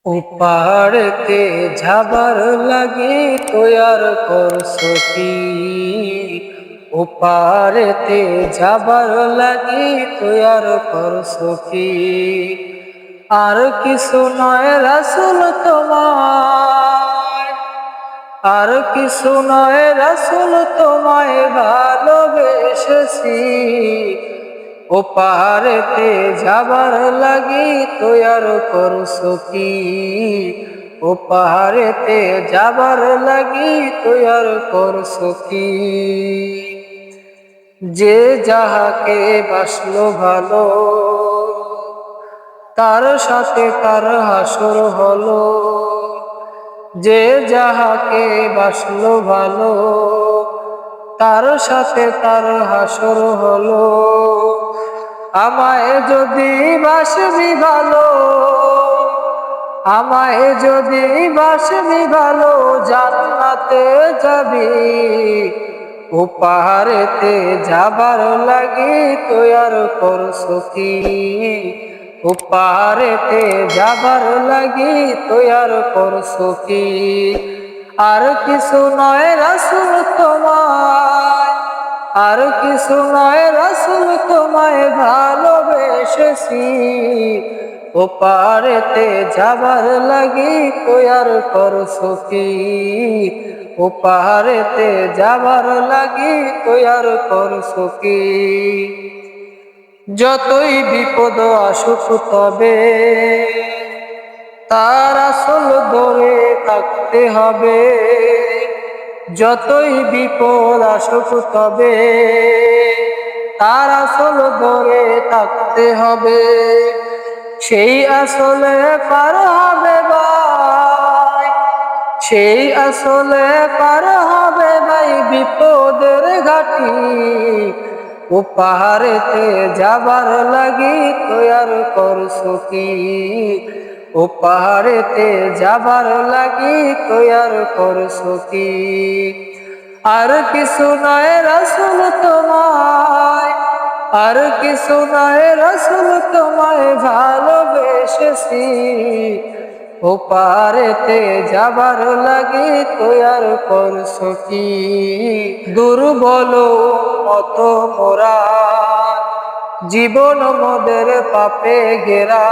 উপাড়তে যাবার লাগি তৈয়ার করছো কি? উপাড়তে যাবার লাগি তৈয়ার করছো কি? আর কিছু নয় রাসূল তোমায়, আর কিছু নয় রাসূল তোমায় ভালোবেসেছি। ওপারেতে যাবার লাগি তৈয়ার করছো কি? ওপারেতে যাবার লাগি তৈয়ার করছো কি? যে যাহাকে বাসলো ভালো, তার সাথে তার হাসর হলো। যে যাহাকে বাসলো ভালো, তার সাথে তার হাসর হলো। আমায় যদি বাসবি ভালো, আমায় যদি বাসবি ভালো, জান্নাতে যাবি। উপারেতে যাবার লাগি তৈয়ার করছো কি? উপারেতে যাবার লাগি তৈয়ার করছো কি? আর কিছু নয় রাসূল তোমায়, আর কিছু নয় রাসূল তোমায় ভালোবেসেছি। ওপারেতে যাবার লাগি তৈয়ার করছো কি? ওপারেতে যাবার লাগি তৈয়ার করছো কি? যতই বিপদ আসুক তবে তার আসল ধরে থাকতে হবে। যতই বিপদ আসুক তবে তার আসল ধরে থাকতে হবে। সেই আসলে পার হবে ভাই, সেই আসলে পার হবে ভাই বিপদের ঘাটি। উপারেতে যাবার লাগি তৈয়ার করছো কি? উপারেতে যাবার লাগি তৈয়ার করছো কি? আর কিছু নয় রাসূল তোমায়, আর কিছু নয় রাসূল তোমায় ভালোবেসেছি। ওপারেতে যাবার লাগি তৈয়ার করছো কি? দুর্বল মত মোরা, জীবন মোদের পাপে ঘেরা।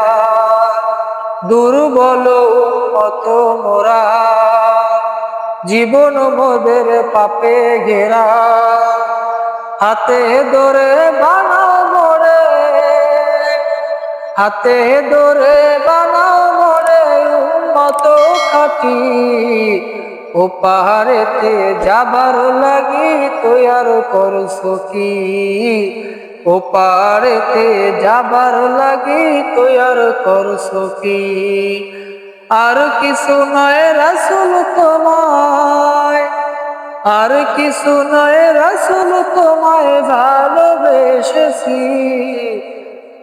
দুর্বল মত মোরা, জীবন মোদের পাপে ঘেরা। হাতে ধরে বানাও মোরে, হাতে ধরে বানাও মোরে উম্মত খাঁটি। ওপারেতে যাবার লাগি তৈয়ার করছো কি? ওপারেতে যাবার লাগি তৈয়ার করছো কি? আর কিছু নয় রাসূল তোমায়, আর কিছু নয় রাসূল তোমায় ভালোবেসেছি।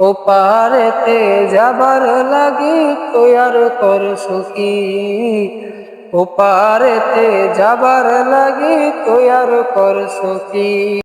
ওপারেতে যাবার লাগি তৈয়ার করছো কি? ওপারেতে যাবার লাগি তৈয়ার করছো কি?